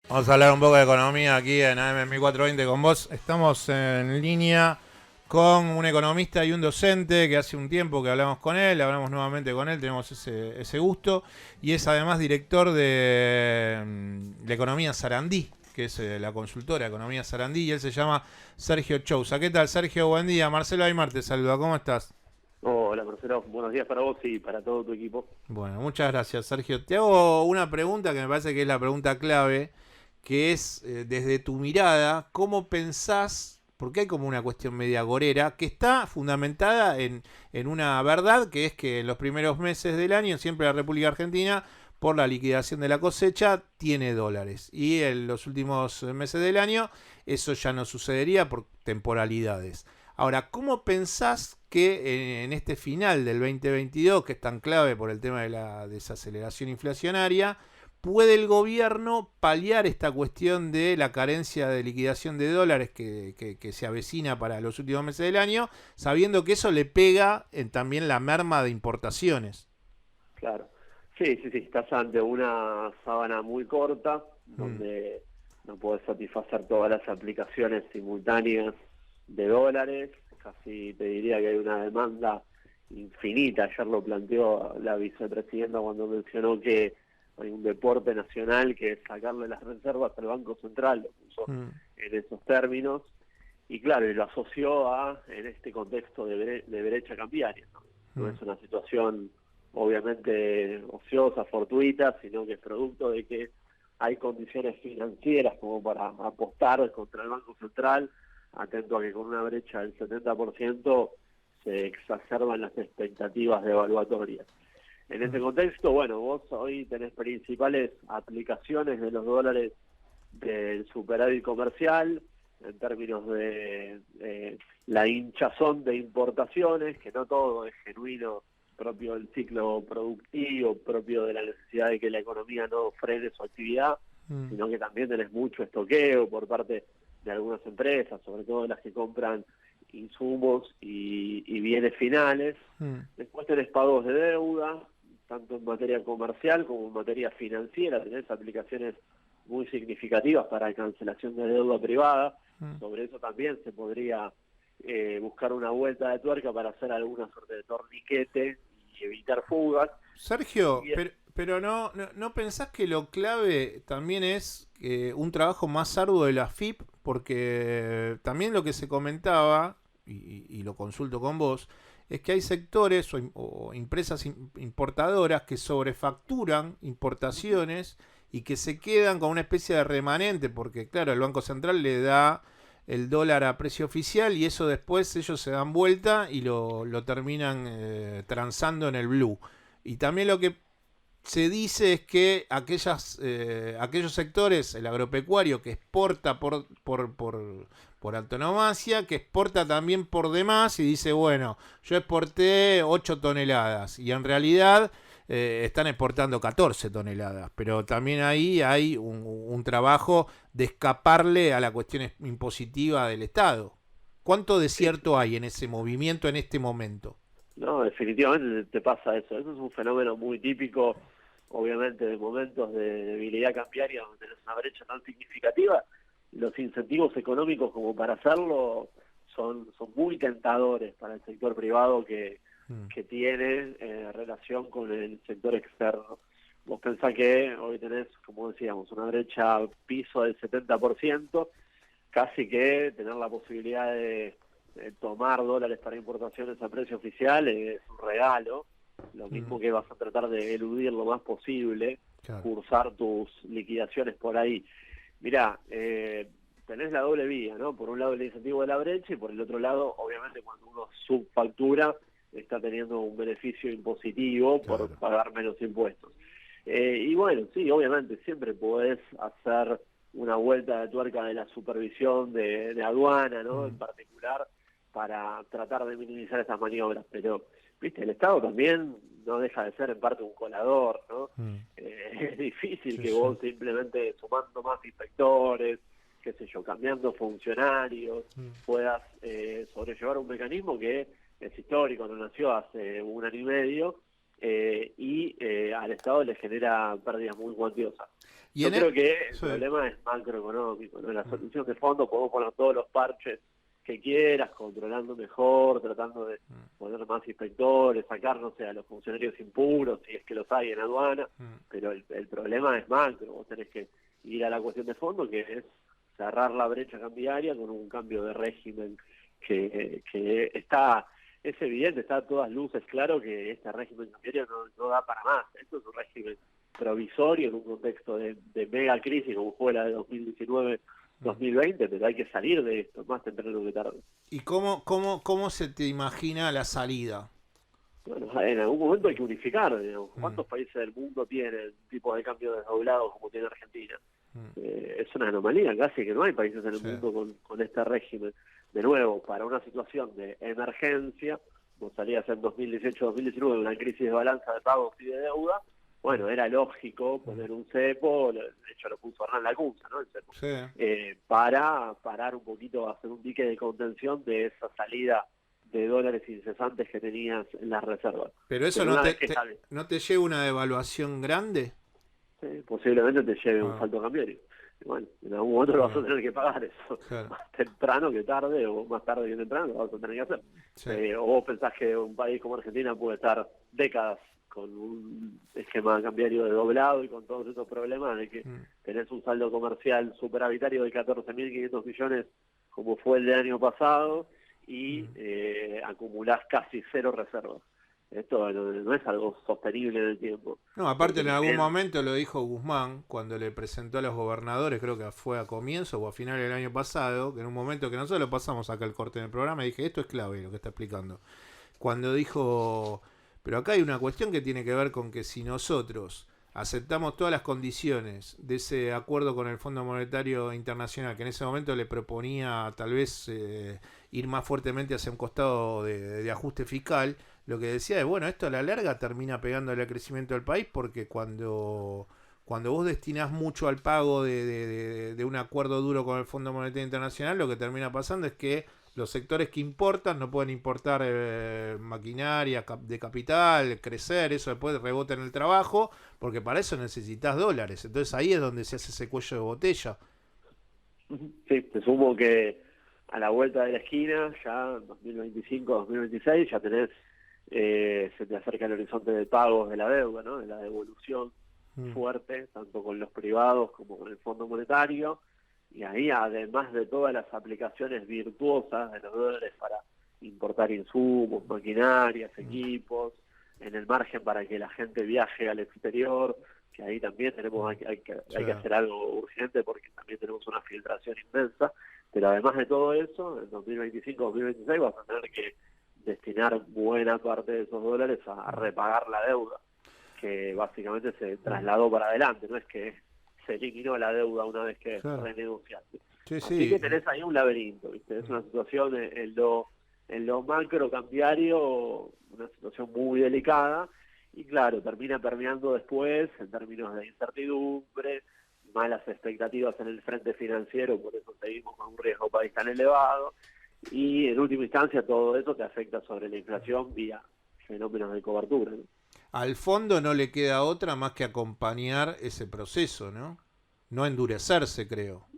Vamos a hablar un poco de economía aquí en AM 1420 con vos. Estamos en línea con un economista y un docente que hace un tiempo que hablamos con él, hablamos nuevamente con él, tenemos ese gusto, y es además director de Economía Sarandí, que es la consultora Economía Sarandí, y él se llama Sergio Chousa. ¿Qué tal, Sergio? Buen día. Marcelo Aymar te saluda, ¿cómo estás? Hola Marcelo, buenos días para vos y para todo tu equipo. Bueno, muchas gracias, Sergio. Te hago una pregunta que me parece que es la pregunta clave, que es, desde tu mirada, ¿cómo pensás? Porque hay como una cuestión media agorera que está fundamentada en una verdad, que es que en los primeros meses del año siempre la República Argentina, por la liquidación de la cosecha, tiene dólares. Y en los últimos meses del año eso ya no sucedería por temporalidades. Ahora, ¿cómo pensás que en este final del 2022, que es tan clave por el tema de la desaceleración inflacionaria, puede el gobierno paliar esta cuestión de la carencia de liquidación de dólares que se avecina para los últimos meses del año, sabiendo que eso le pega en también la merma de importaciones? Claro. Sí, sí, sí, estás ante una sábana muy corta Mm, donde no podés satisfacer todas las aplicaciones simultáneas de dólares. Casi te diría que hay una demanda infinita. Ayer lo planteó la vicepresidenta cuando mencionó que hay un deporte nacional que es sacarle las reservas al Banco Central, lo puso mm, en esos términos. Y claro, y lo asoció en este contexto de brecha cambiaria, ¿no? No mm, es una situación obviamente ociosa, fortuita, sino que es producto de que hay condiciones financieras como para apostar contra el Banco Central, atento a que con una brecha del 70% se exacerban las expectativas devaluatorias. En ese mm. contexto, bueno, vos hoy tenés principales aplicaciones de los dólares del superávit comercial, en términos de la hinchazón de importaciones, que no todo es genuino, propio del ciclo productivo, propio de la necesidad de que la economía no frene su actividad, Mm, sino que también tenés mucho estoqueo por parte de algunas empresas, sobre todo las que compran insumos y bienes finales. mm. Después tenés pagos de deuda, tanto en materia comercial como en materia financiera, tenés aplicaciones muy significativas para cancelación de deuda privada. Mm. Sobre eso también se podría buscar una vuelta de tuerca para hacer alguna suerte de torniquete y evitar fugas. Sergio, Y pero no pensás que lo clave también es un trabajo más arduo de la FIP, porque también lo que se comentaba, y lo consulto con vos, es que hay sectores o empresas importadoras que sobrefacturan importaciones y que se quedan con una especie de remanente, porque claro, el Banco Central le da el dólar a precio oficial y eso después ellos se dan vuelta y lo terminan transando en el blue. Y también lo que se dice es que aquellos sectores, el agropecuario que exporta por antonomasia, que exporta también por demás y dice, bueno, yo exporté 8 toneladas y en realidad están exportando 14 toneladas, pero también ahí hay un trabajo de escaparle a la cuestión impositiva del Estado. ¿Cuánto sí, sí, desierto hay en ese movimiento en este momento? no, definitivamente te pasa eso. Eso es un fenómeno muy típico, obviamente, de momentos de debilidad cambiaria donde tenés una brecha tan significativa. Los incentivos económicos como para hacerlo son muy tentadores para el sector privado Mm, que tiene relación con el sector externo. Vos pensás que hoy tenés, como decíamos, una brecha piso del 70%, casi que tener la posibilidad de tomar dólares para importaciones a precio oficial es un regalo, lo mm, mismo que vas a tratar de eludir lo más posible, claro. cursar tus liquidaciones por ahí. Mirá, tenés la doble vía, ¿no? Por un lado el incentivo de la brecha y por el otro lado, obviamente, cuando uno subfactura, está teniendo un beneficio impositivo por Claro. pagar menos impuestos. Y bueno, sí, obviamente, siempre podés hacer una vuelta de tuerca de la supervisión de aduana, ¿no? En Mm, particular, para tratar de minimizar estas maniobras. Pero, viste, el Estado también no deja de ser en parte un colador, ¿no? mm. Es difícil Sí, que sí. vos simplemente sumando más inspectores, qué sé yo, cambiando funcionarios, Mm, puedas sobrellevar un mecanismo que es histórico, no nació hace un año y medio, al Estado le genera pérdidas muy cuantiosas. Y Yo en creo que el sí. problema es macroeconómico, ¿no? La solución de fondo podemos poner todos los parches que quieras, controlando mejor, tratando de poner más inspectores, sacar, no sé, a los funcionarios impuros, si es que los hay en aduana, pero el problema es macro. Vos tenés que ir a la cuestión de fondo, que es cerrar la brecha cambiaria con un cambio de régimen que está, es evidente, está a todas luces claro que este régimen cambiario no da para más. Esto es un régimen provisorio en un contexto de mega crisis como fue la de 2019-2020, pero hay que salir de esto más temprano que tarde. ¿Y cómo se te imagina la salida? Bueno, en algún momento hay que unificar, digamos. Mm, ¿Cuántos países del mundo tienen tipos de cambio desdoblados como tiene Argentina? mm, Es una anomalía, casi que no hay países en el sí, mundo con este régimen. De nuevo, para una situación de emergencia, como salías en 2018-2019, una crisis de balanza de pagos y de deuda, bueno, era lógico poner un cepo, de hecho lo puso Hernán Lacunza, ¿no? El cepo, sí. para parar un poquito, hacer un dique de contención de esa salida de dólares incesantes que tenías en las reservas. Pero eso Pero no una te, vez que sale, no te lleva una devaluación grande. posiblemente te lleve un Ah, salto cambiario. Y bueno, en algún momento lo vas a ah, tener que pagar eso, claro, más temprano que tarde, o más tarde que temprano, lo vas a tener que hacer. sí. O vos pensás que un país como Argentina puede estar décadas con un esquema cambiario desdoblado y con todos estos problemas de que Mm, tenés un saldo comercial superavitario de 14.500 millones como fue el del año pasado y mm. acumulás casi cero reservas. Esto no es algo sostenible en el tiempo, No, aparte porque en algún también... momento lo dijo Guzmán cuando le presentó a los gobernadores, creo que fue a comienzo o a finales del año pasado, que en un momento que nosotros lo pasamos acá el corte en el programa, y dije, esto es clave lo que está explicando. Cuando dijo, pero acá hay una cuestión que tiene que ver con que si nosotros aceptamos todas las condiciones de ese acuerdo con el Fondo Monetario Internacional, que en ese momento le proponía tal vez ir más fuertemente hacia un costado de ajuste fiscal, lo que decía es, bueno, esto a la larga termina pegándole al crecimiento del país porque cuando vos destinás mucho al pago de un acuerdo duro con el Fondo Monetario Internacional, lo que termina pasando es que los sectores que importan no pueden importar maquinaria de capital, crecer, eso después rebota en el trabajo, porque para eso necesitas dólares. Entonces ahí es donde se hace ese cuello de botella. Sí, te sumo que a la vuelta de la esquina, ya en 2025-2026, ya tenés, se te acerca el horizonte de pagos de la deuda, ¿no? De la devolución Mm, fuerte, tanto con los privados como con el Fondo Monetario, y ahí además de todas las aplicaciones virtuosas de los dólares para importar insumos, maquinarias, mm, equipos, en el margen para que la gente viaje al exterior, que ahí también tenemos mm, sí, hay que hacer algo urgente porque también tenemos una filtración inmensa, pero además de todo eso, en 2025-2026 vas a tener que destinar buena parte de esos dólares a mm, repagar la deuda, que básicamente se mm, trasladó para adelante, no es que se eliminó la deuda una vez que claro. renegociaste. Sí, Así que sí. tenés ahí un laberinto, ¿viste? Es Mm, una situación en lo macro cambiario, una situación muy delicada, y claro, termina permeando después en términos de incertidumbre, malas expectativas en el frente financiero, por eso seguimos con un riesgo país tan elevado, y en última instancia todo eso te afecta sobre la inflación vía fenómenos de cobertura, ¿no? Al fondo no le queda otra más que acompañar ese proceso, ¿no? No endurecerse, creo.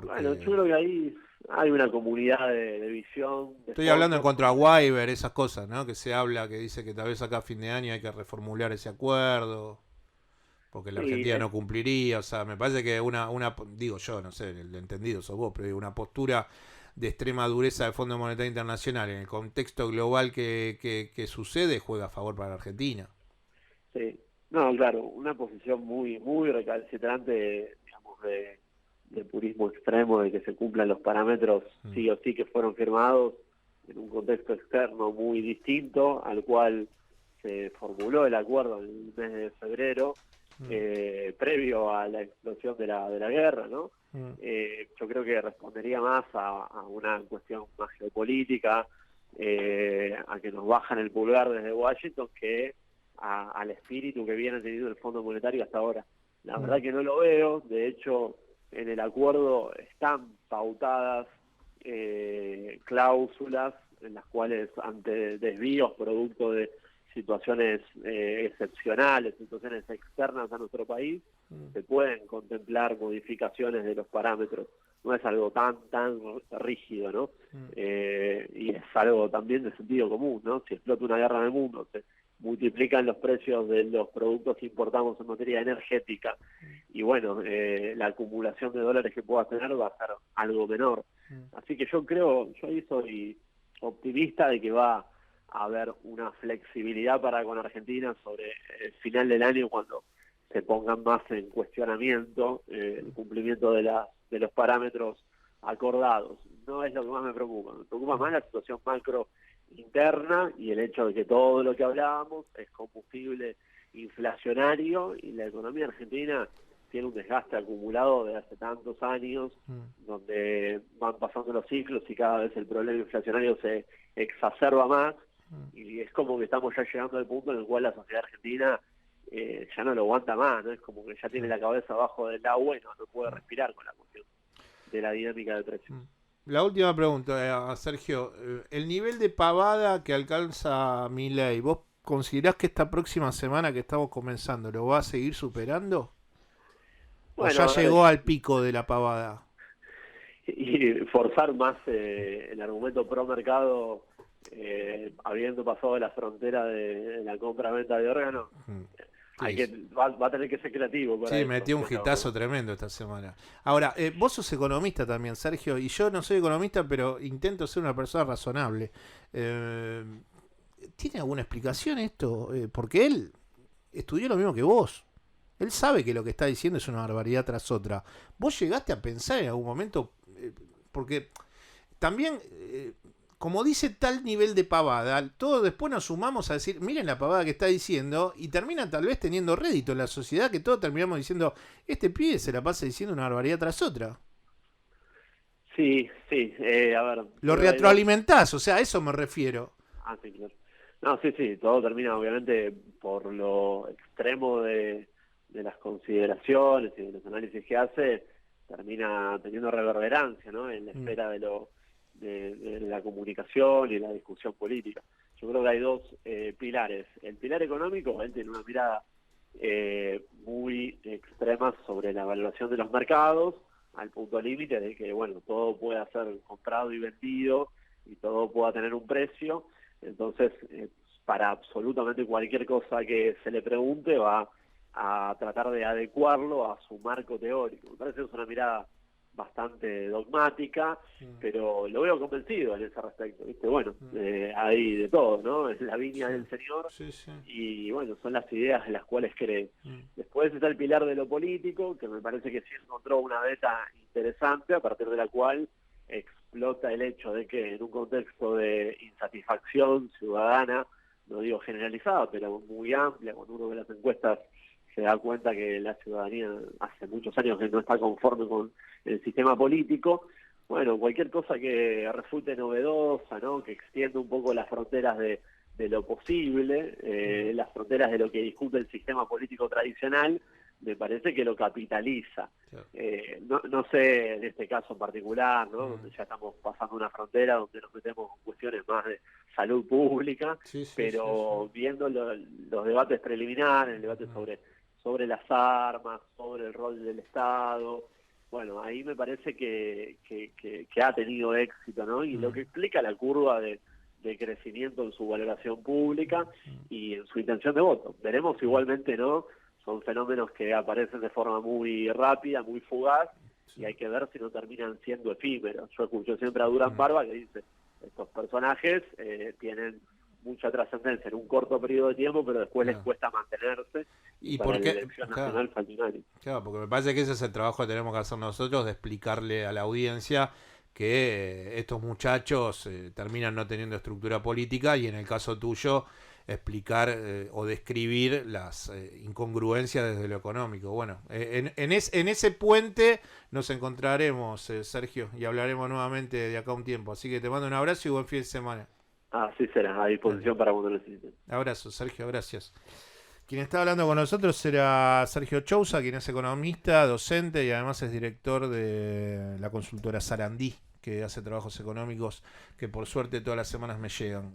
Bueno, yo Porque creo que ahí hay una comunidad de visión, de estoy hablando en fondo, cuanto a sobre... Wyber, esas cosas, ¿no? Que se habla, que dice que tal vez acá a fin de año hay que reformular ese acuerdo, porque la Sí, Argentina no cumpliría. O sea, me parece que digo yo, no sé, el entendido sos vos, pero digo, una postura de extrema dureza del Fondo Monetario Internacional en el contexto global que sucede juega a favor para la Argentina. sí. No, claro, una posición muy recalcitrante, digamos, de purismo extremo, de que se cumplan los parámetros Mm, sí o sí que fueron firmados en un contexto externo muy distinto al cual se formuló el acuerdo en el mes de febrero, mm, previo a la explosión de la guerra, ¿no? mm, Yo creo que respondería más a una cuestión más geopolítica, a que nos bajan el pulgar desde Washington, que al espíritu que viene teniendo el Fondo Monetario hasta ahora. La mm, verdad que no lo veo, de hecho en el acuerdo están pautadas cláusulas en las cuales ante desvíos producto de situaciones excepcionales, situaciones externas a nuestro país, se pueden contemplar modificaciones de los parámetros. No es algo tan rígido, ¿no? Y es algo también de sentido común, ¿no? Si explota una guerra en el mundo, se multiplican los precios de los productos que importamos en materia energética, y bueno, la acumulación de dólares que pueda tener va a ser algo menor. Así que yo ahí soy optimista de que va a haber una flexibilidad para con Argentina sobre el final del año, cuando se pongan más en cuestionamiento el cumplimiento de los parámetros acordados. No es lo que más me preocupa más la situación macro interna y el hecho de que todo lo que hablábamos es combustible inflacionario, y la economía argentina tiene un desgaste acumulado de hace tantos años, donde van pasando los ciclos y cada vez el problema inflacionario se exacerba más, y es como que estamos ya llegando al punto en el cual la sociedad argentina ya no lo aguanta más, ¿no? Es como que ya tiene la cabeza abajo del agua y no puede respirar con la cuestión de la dinámica de precios. La última pregunta, Sergio. El nivel de pavada que alcanza Milei, ¿vos considerás que esta próxima semana que estamos comenzando lo va a seguir superando? Bueno, ¿o ya llegó al pico de la pavada? Y forzar más el argumento pro mercado, habiendo pasado la frontera de la compra-venta de órganos, va a tener que ser creativo para eso. Metió un hitazo tremendo esta semana. Ahora, vos sos economista también, Sergio, y yo no soy economista, pero intento ser una persona razonable. ¿Tiene alguna explicación esto? Porque él estudió lo mismo que vos. Él sabe que lo que está diciendo es una barbaridad tras otra. ¿Vos llegaste a pensar en algún momento? Porque también, como dice tal nivel de pavada, todos después nos sumamos a decir, miren la pavada que está diciendo, y termina tal vez teniendo rédito en la sociedad, que todos terminamos diciendo, este pibe se la pasa diciendo una barbaridad tras otra. Sí, a ver. Lo retroalimentás, o sea, a eso me refiero. Sí, claro. No, sí, todo termina obviamente por lo extremo de las consideraciones y de los análisis que hace, termina teniendo reverberancia, ¿no? En la esfera de la comunicación y la discusión política. Yo creo que hay dos pilares. El pilar económico, él tiene una mirada muy extrema sobre la valoración de los mercados, al punto límite de que, bueno, todo pueda ser comprado y vendido y todo pueda tener un precio. Entonces, para absolutamente cualquier cosa que se le pregunte, va a tratar de adecuarlo a su marco teórico. Me parece que es una mirada bastante dogmática, pero lo veo convencido en ese respecto, ¿viste? Bueno, hay de todo, ¿no? Es la viña del Señor, y bueno, son las ideas en las cuales cree. Después está el pilar de lo político, que me parece que sí encontró una beta interesante, a partir de la cual explota el hecho de que en un contexto de insatisfacción ciudadana, no digo generalizada, pero muy amplia, cuando uno ve las encuestas se da cuenta que la ciudadanía hace muchos años que no está conforme con el sistema político. Bueno, cualquier cosa que resulte novedosa, ¿no? Que extienda un poco las fronteras de lo posible, las fronteras de lo que discute el sistema político tradicional, me parece que lo capitaliza. No sé en este caso en particular, ¿no? Donde ya estamos pasando una frontera donde nos metemos en cuestiones más de salud pública, pero viendo los debates preliminares, el debate sobre las armas, sobre el rol del Estado, bueno, ahí me parece que ha tenido éxito, ¿no? Y lo que explica la curva de crecimiento en su valoración pública y en su intención de voto. Veremos igualmente, ¿no? Son fenómenos que aparecen de forma muy rápida, muy fugaz, y hay que ver si no terminan siendo efímeros. Yo escucho siempre a Durán Barba que dice, estos personajes tienen mucha trascendencia en un corto periodo de tiempo, pero después les cuesta mantenerse, y para la elección nacional falta un año. Claro, porque me parece que ese es el trabajo que tenemos que hacer nosotros, de explicarle a la audiencia que estos muchachos terminan no teniendo estructura política, y en el caso tuyo explicar o describir las incongruencias desde lo económico. Bueno, en ese puente nos encontraremos, Sergio, y hablaremos nuevamente de acá a un tiempo. Así que te mando un abrazo y buen fin de semana. Así será, a disposición para cuando necesiten. Abrazo, Sergio, gracias. Quien está hablando con nosotros era Sergio Chousa, quien es economista, docente y además es director de la consultora Sarandí, que hace trabajos económicos que por suerte todas las semanas me llegan.